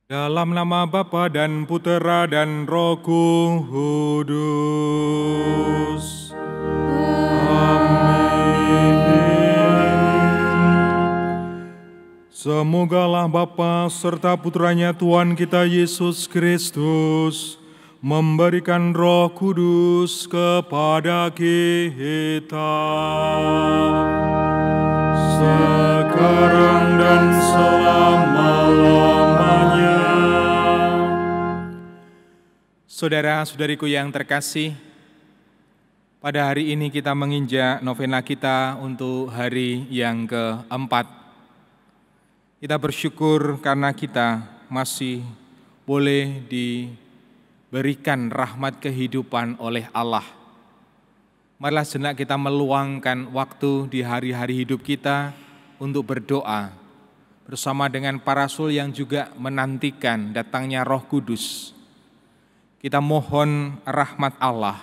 Dalam nama Bapa dan Putera dan Roh Kudus. Amin. Semogalah Bapa serta Putranya Tuhan kita Yesus Kristus memberikan Roh Kudus kepada kita sekarang dan selama-lamanya. Saudara-saudariku yang terkasih, pada hari ini kita menginjak novena kita untuk hari yang keempat. Kita bersyukur karena kita masih boleh diberikan rahmat kehidupan oleh Allah. Marilah sejenak kita meluangkan waktu di hari-hari hidup kita untuk berdoa bersama dengan para rasul yang juga menantikan datangnya Roh Kudus. Kita mohon rahmat Allah,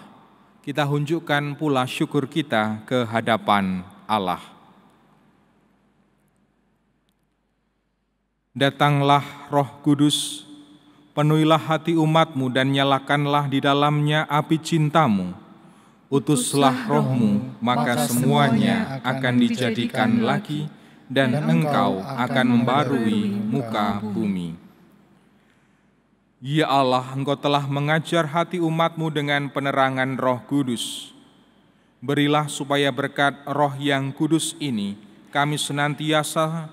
kita hunjukkan pula syukur kita ke hadapan Allah. Datanglah Roh Kudus, penuhilah hati umat-Mu dan nyalakanlah di dalamnya api cinta-Mu. Utuslah Roh-Mu, maka semuanya akan dijadikan lagi, dan Engkau akan membarui muka bumi. Ya Allah, Engkau telah mengajar hati umat-Mu dengan penerangan Roh Kudus. Berilah supaya berkat Roh yang kudus ini, kami senantiasa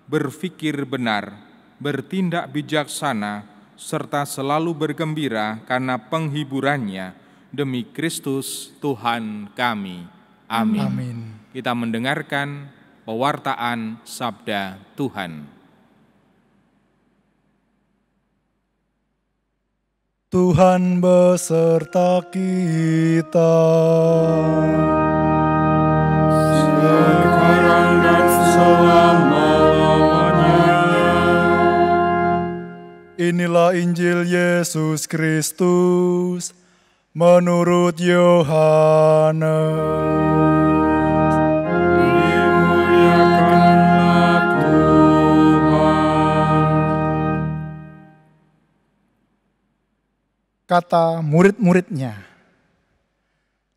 berfikir benar, bertindak bijaksana, serta selalu bergembira karena penghiburannya, demi Kristus Tuhan kami. Amin. Amin. Kita mendengarkan pewartaan Sabda Tuhan. Tuhan beserta kita. Sekarang dan selama-lamanya. Inilah Injil Yesus Kristus menurut Yohanes. Dimuliakanlah Tuhan. Kata murid-muridnya,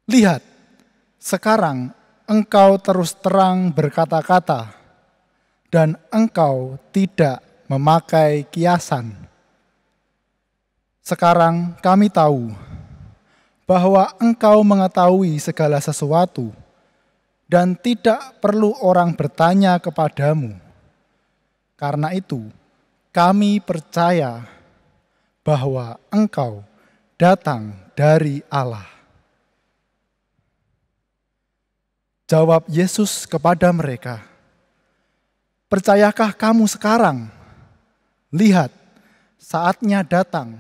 "Lihat, sekarang engkau terus terang berkata-kata, dan engkau tidak memakai kiasan. Sekarang kami tahu bahwa engkau mengetahui segala sesuatu, dan tidak perlu orang bertanya kepadamu. Karena itu, kami percaya bahwa engkau datang dari Allah." Jawab Yesus kepada mereka, "Percayakah kamu sekarang? Lihat, saatnya datang,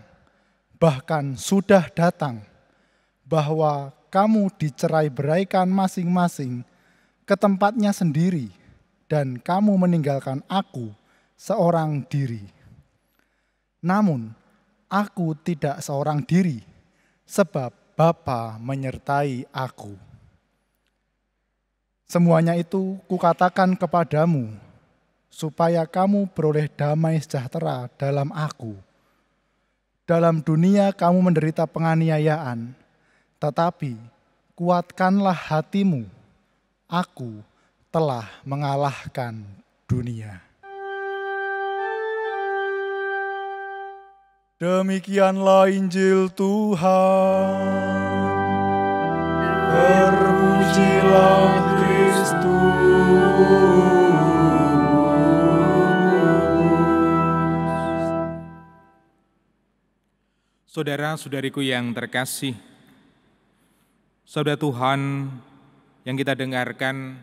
bahkan sudah datang, bahwa kamu dicerai-beraikan masing-masing ke tempatnya sendiri, dan kamu meninggalkan aku seorang diri. Namun, aku tidak seorang diri, sebab Bapa menyertai aku. Semuanya itu kukatakan kepadamu, supaya kamu beroleh damai sejahtera dalam aku. Dalam dunia kamu menderita penganiayaan, tetapi kuatkanlah hatimu, aku telah mengalahkan dunia." Demikianlah Injil Tuhan. Terpujilah Kristus. Saudara-saudariku yang terkasih, Sabda Tuhan yang kita dengarkan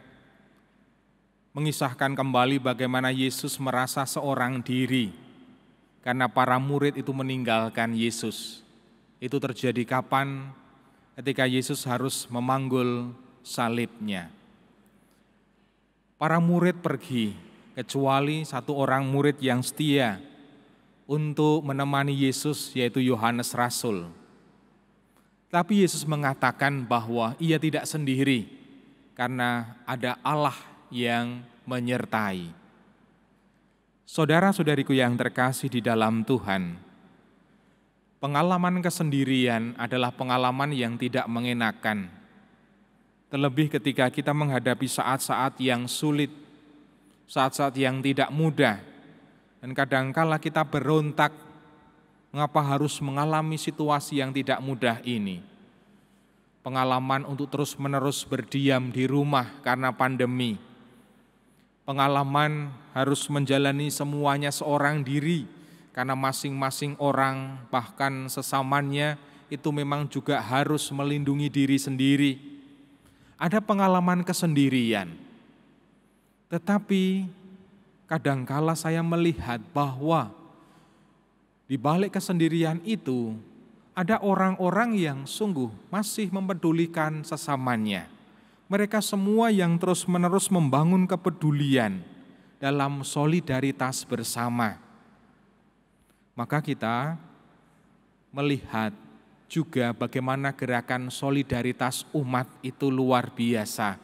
mengisahkan kembali bagaimana Yesus merasa seorang diri karena para murid itu meninggalkan Yesus. Itu terjadi kapan? Ketika Yesus harus memanggul salibnya. Para murid pergi, kecuali satu orang murid yang setia untuk menemani Yesus, yaitu Yohanes Rasul. Tapi Yesus mengatakan bahwa ia tidak sendiri, karena ada Allah yang menyertai. Saudara-saudariku yang terkasih di dalam Tuhan, pengalaman kesendirian adalah pengalaman yang tidak mengenakan. Terlebih ketika kita menghadapi saat-saat yang sulit, saat-saat yang tidak mudah, dan kadangkala kita berontak, mengapa harus mengalami situasi yang tidak mudah ini. Pengalaman untuk terus-menerus berdiam di rumah karena pandemi, pengalaman harus menjalani semuanya seorang diri, karena masing-masing orang, bahkan sesamanya, itu memang juga harus melindungi diri sendiri. Ada pengalaman kesendirian. Tetapi kadangkala saya melihat bahwa di balik kesendirian itu ada orang-orang yang sungguh masih mempedulikan sesamanya. Mereka semua yang terus-menerus membangun kepedulian dalam solidaritas bersama. Maka kita melihat juga bagaimana gerakan solidaritas umat itu luar biasa.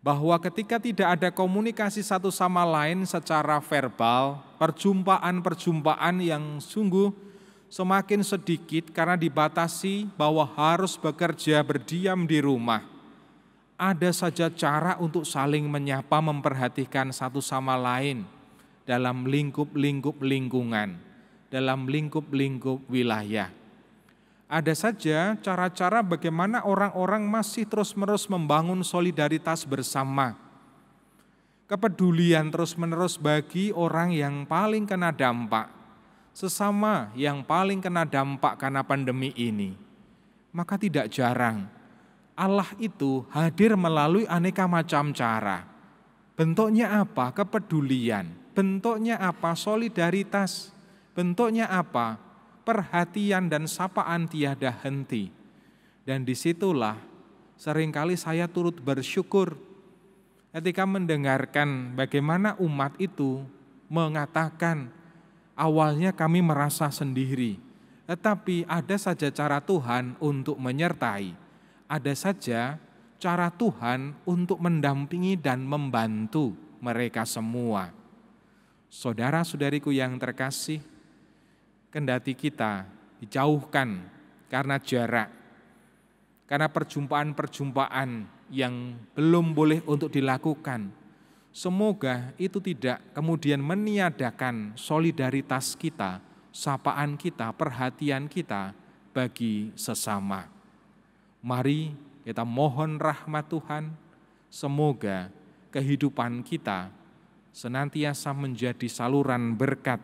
Bahwa ketika tidak ada komunikasi satu sama lain secara verbal, perjumpaan-perjumpaan yang sungguh semakin sedikit karena dibatasi bahwa harus bekerja berdiam di rumah. Ada saja cara untuk saling menyapa, memperhatikan satu sama lain dalam lingkup-lingkup lingkungan, dalam lingkup-lingkup wilayah. Ada saja cara-cara bagaimana orang-orang masih terus-menerus membangun solidaritas bersama. Kepedulian terus-menerus bagi orang yang paling kena dampak, sesama yang paling kena dampak karena pandemi ini. Maka tidak jarang Allah itu hadir melalui aneka macam cara. Bentuknya apa? Kepedulian. Bentuknya apa? Solidaritas. Bentuknya apa? Perhatian dan sapaan tiada henti. Dan disitulah seringkali saya turut bersyukur ketika mendengarkan bagaimana umat itu mengatakan, awalnya kami merasa sendiri, tetapi ada saja cara Tuhan untuk menyertai. Ada saja cara Tuhan untuk mendampingi dan membantu mereka semua. Saudara-saudariku yang terkasih, kendati kita dijauhkan karena jarak, karena perjumpaan-perjumpaan yang belum boleh untuk dilakukan, semoga itu tidak kemudian meniadakan solidaritas kita, sapaan kita, perhatian kita bagi sesama. Mari kita mohon rahmat Tuhan, semoga kehidupan kita senantiasa menjadi saluran berkat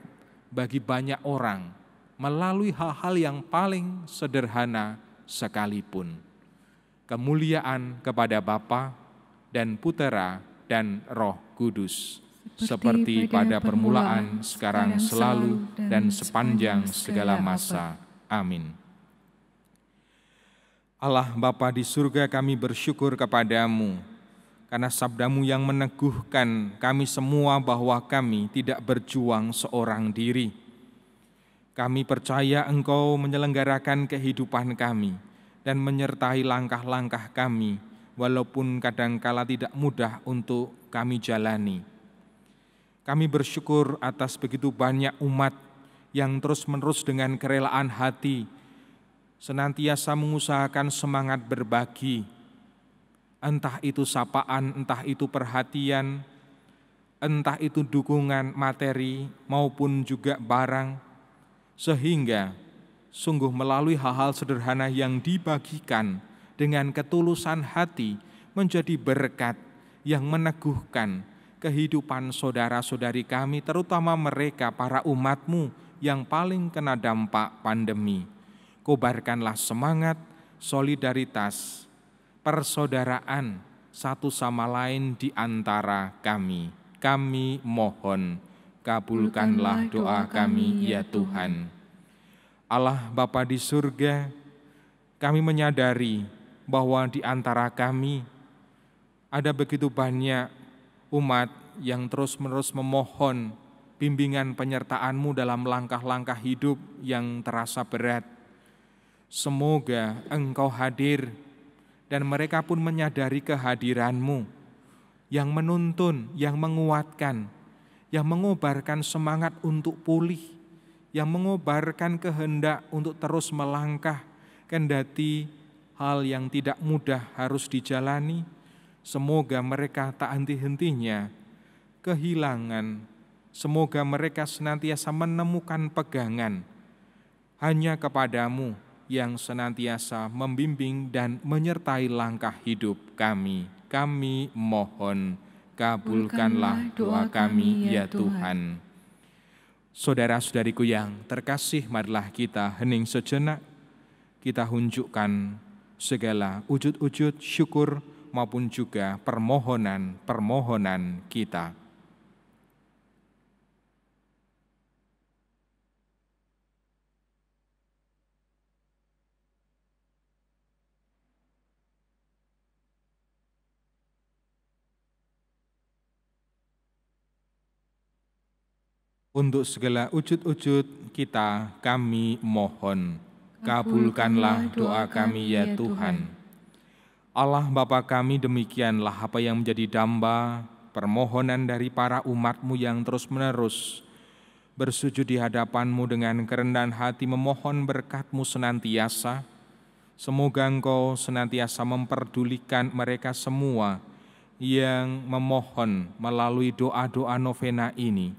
bagi banyak orang melalui hal-hal yang paling sederhana sekalipun. Kemuliaan kepada Bapa dan Putera dan Roh Kudus, seperti pada permulaan, sekarang, selalu, dan sepanjang segala masa. Amin. Allah Bapa di surga, kami bersyukur kepadamu karena sabdamu yang meneguhkan kami semua bahwa kami tidak berjuang seorang diri. Kami percaya Engkau menyelenggarakan kehidupan kami dan menyertai langkah-langkah kami, walaupun kadangkala tidak mudah untuk kami jalani. Kami bersyukur atas begitu banyak umat yang terus-menerus dengan kerelaan hati senantiasa mengusahakan semangat berbagi, entah itu sapaan, entah itu perhatian, entah itu dukungan materi maupun juga barang, sehingga sungguh melalui hal-hal sederhana yang dibagikan dengan ketulusan hati menjadi berkat yang meneguhkan kehidupan saudara-saudari kami, terutama mereka para umat-Mu yang paling kena dampak pandemi. Kobarkanlah semangat, solidaritas, persaudaraan satu sama lain di antara kami. Kami mohon, kabulkanlah doa kami ya Tuhan. Allah Bapa di surga, kami menyadari bahwa di antara kami ada begitu banyak umat yang terus-menerus memohon bimbingan penyertaan-Mu dalam langkah-langkah hidup yang terasa berat. Semoga Engkau hadir dan mereka pun menyadari kehadiran-Mu yang menuntun, yang menguatkan, yang mengobarkan semangat untuk pulih, yang mengobarkan kehendak untuk terus melangkah, kendati hal yang tidak mudah harus dijalani. Semoga mereka tak henti-hentinya kehilangan, semoga mereka senantiasa menemukan pegangan hanya kepadamu yang senantiasa membimbing dan menyertai langkah hidup kami. Kami mohon, kabulkanlah doa kami ya Tuhan. Saudara-saudariku yang terkasih, marilah kita hening sejenak, kita hunjukkan segala wujud-wujud syukur maupun juga permohonan-permohonan kita. Untuk segala wujud-wujud kita, kami mohon, kabulkanlah doa kami ya Tuhan. Allah Bapa kami, demikianlah apa yang menjadi damba permohonan dari para umat-Mu yang terus-menerus bersujud di hadapan-Mu dengan kerendahan hati memohon berkat-Mu senantiasa. Semoga Engkau senantiasa memperdulikan mereka semua yang memohon melalui doa-doa novena ini.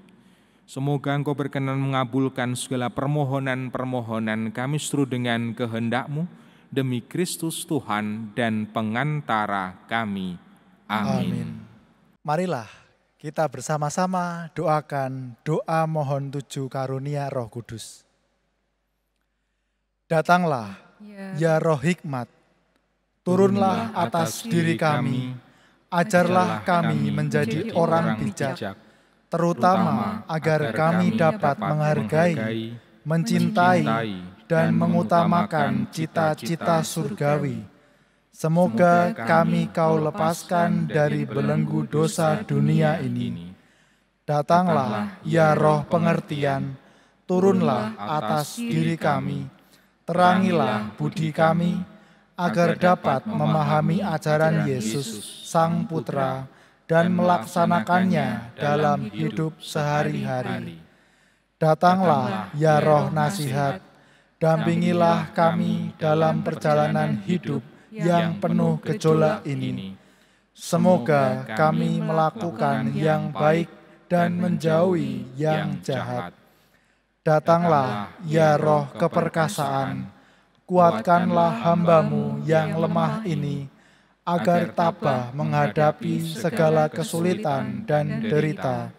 Semoga Engkau berkenan mengabulkan segala permohonan-permohonan kami seturut dengan kehendak-Mu, demi Kristus Tuhan dan pengantara kami. Amin. Marilah kita bersama-sama doakan doa mohon 7 karunia Roh Kudus. Datanglah, ya Roh Hikmat, turunlah atas diri kami, ajarlah kami menjadi orang bijak, terutama agar kami dapat menghargai, mencintai, dan mengutamakan cita-cita surgawi. Semoga kami Kau lepaskan dari belenggu dosa dunia ini. Datanglah, ya Roh pengertian, turunlah atas diri kami, terangilah budi kami, agar dapat memahami ajaran Yesus, Sang Putra, dan melaksanakannya dalam hidup sehari-hari. Datanglah, ya Roh nasihat, dampingilah kami dalam perjalanan hidup yang penuh gejolak ini. Semoga kami melakukan yang baik dan menjauhi yang jahat. Datanglah, ya Roh keperkasaan, kuatkanlah hamba-Mu yang lemah ini, agar tabah menghadapi segala kesulitan dan derita.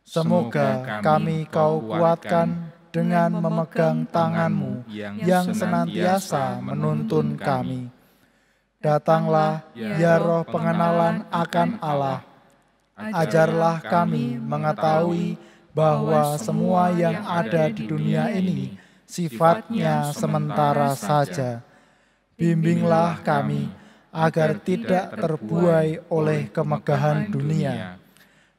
Semoga kami Kau kuatkan dengan memegang tangan-Mu yang senantiasa menuntun kami. Datanglah, ya Roh pengenalan akan Allah, ajarlah kami mengetahui bahwa semua yang ada di dunia ini sifatnya sementara saja. Bimbinglah kami agar tidak terbuai oleh kemegahan dunia.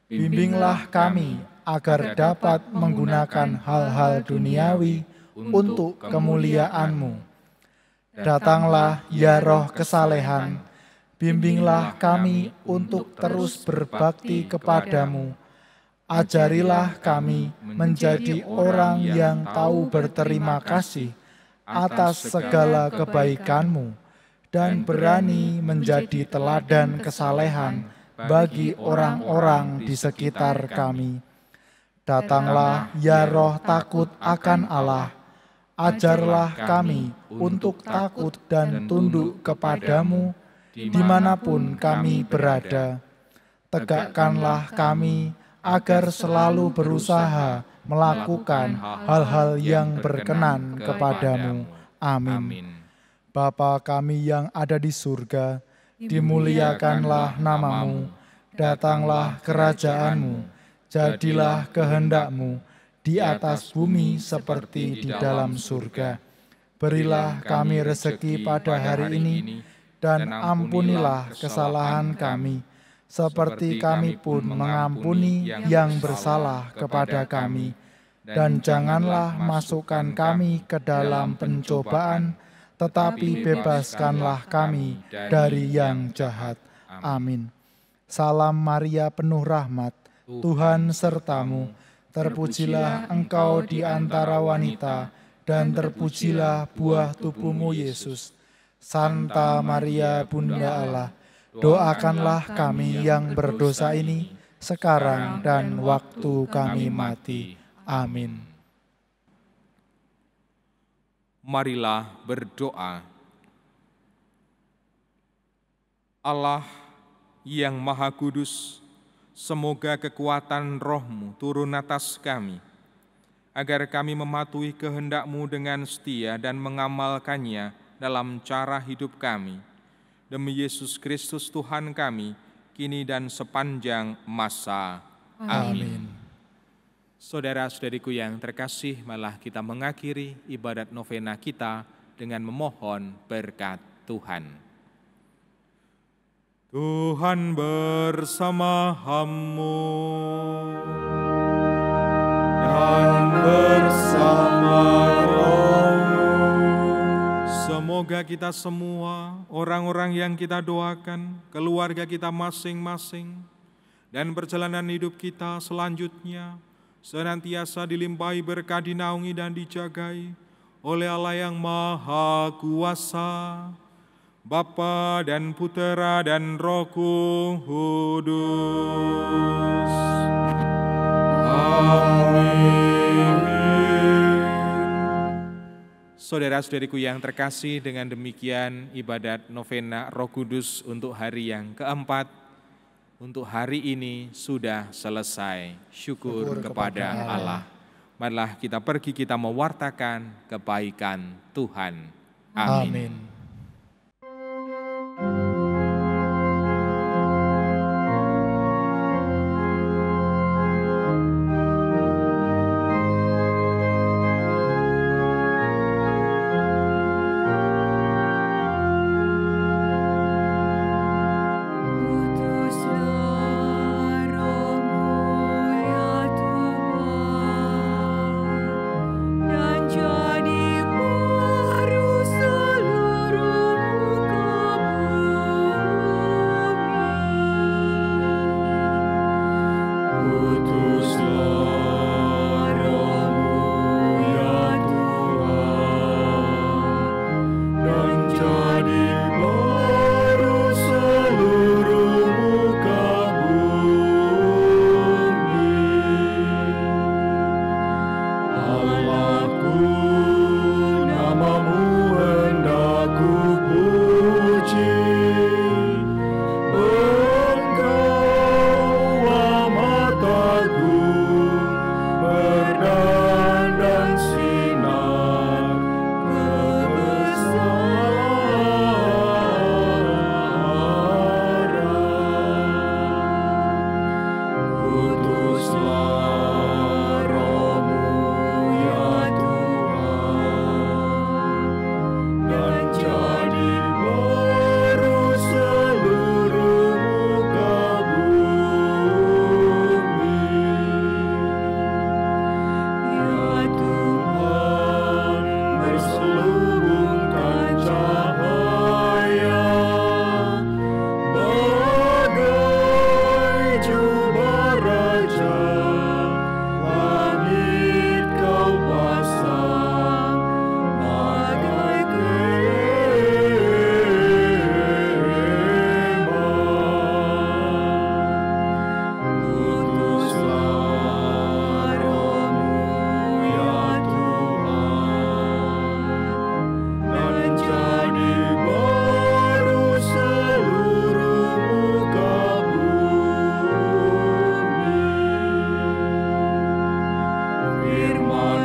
Bimbinglah kami agar dapat menggunakan hal-hal duniawi untuk kemuliaan-Mu. Datanglah, ya Roh kesalehan, bimbinglah kami untuk terus berbakti kepadamu. Ajarilah kami menjadi orang yang tahu berterima kasih atas segala kebaikan-Mu, dan berani menjadi teladan kesalehan bagi orang-orang di sekitar kami. Datanglah, ya Roh takut akan Allah, ajarlah kami untuk takut dan tunduk kepadamu dimanapun kami berada. Tegakkanlah kami agar selalu berusaha melakukan hal-hal yang berkenan kepadamu. Amin. Bapa kami yang ada di surga, dimuliakanlah nama-Mu, datanglah kerajaan-Mu, jadilah kehendak-Mu di atas bumi seperti di dalam surga. Berilah kami rezeki pada hari ini, dan ampunilah kesalahan kami, seperti kami pun mengampuni yang bersalah kepada kami. Dan janganlah masukkan kami ke dalam pencobaan, tetapi bebaskanlah kami dari yang jahat. Amin. Salam Maria penuh rahmat, Tuhan sertamu. Terpujilah engkau di antara wanita, dan terpujilah buah tubuhmu Yesus. Santa Maria Bunda Allah, doakanlah kami yang berdosa ini, sekarang dan waktu kami mati. Amin. Marilah berdoa. Allah yang Maha Kudus, semoga kekuatan Roh-Mu turun atas kami, agar kami mematuhi kehendak-Mu dengan setia dan mengamalkannya dalam cara hidup kami. Demi Yesus Kristus Tuhan kami, kini dan sepanjang masa. Amin. Saudara-saudariku yang terkasih, malah kita mengakhiri ibadat novena kita dengan memohon berkat Tuhan. Tuhan bersama-mu dan bersama rohmu. Semoga kita semua, orang-orang yang kita doakan, keluarga kita masing-masing, dan perjalanan hidup kita selanjutnya, senantiasa dilimpahi berkah, dinaungi dan dijagai oleh Allah yang Maha Kuasa, Bapa dan Putera dan Roh Kudus. Amin. Saudara-saudariku yang terkasih, dengan demikian ibadat novena Roh Kudus untuk hari yang keempat, untuk hari ini sudah selesai. Syukur kepada Allah. Marilah kita pergi, kita mewartakan kebaikan Tuhan. Amin. Firman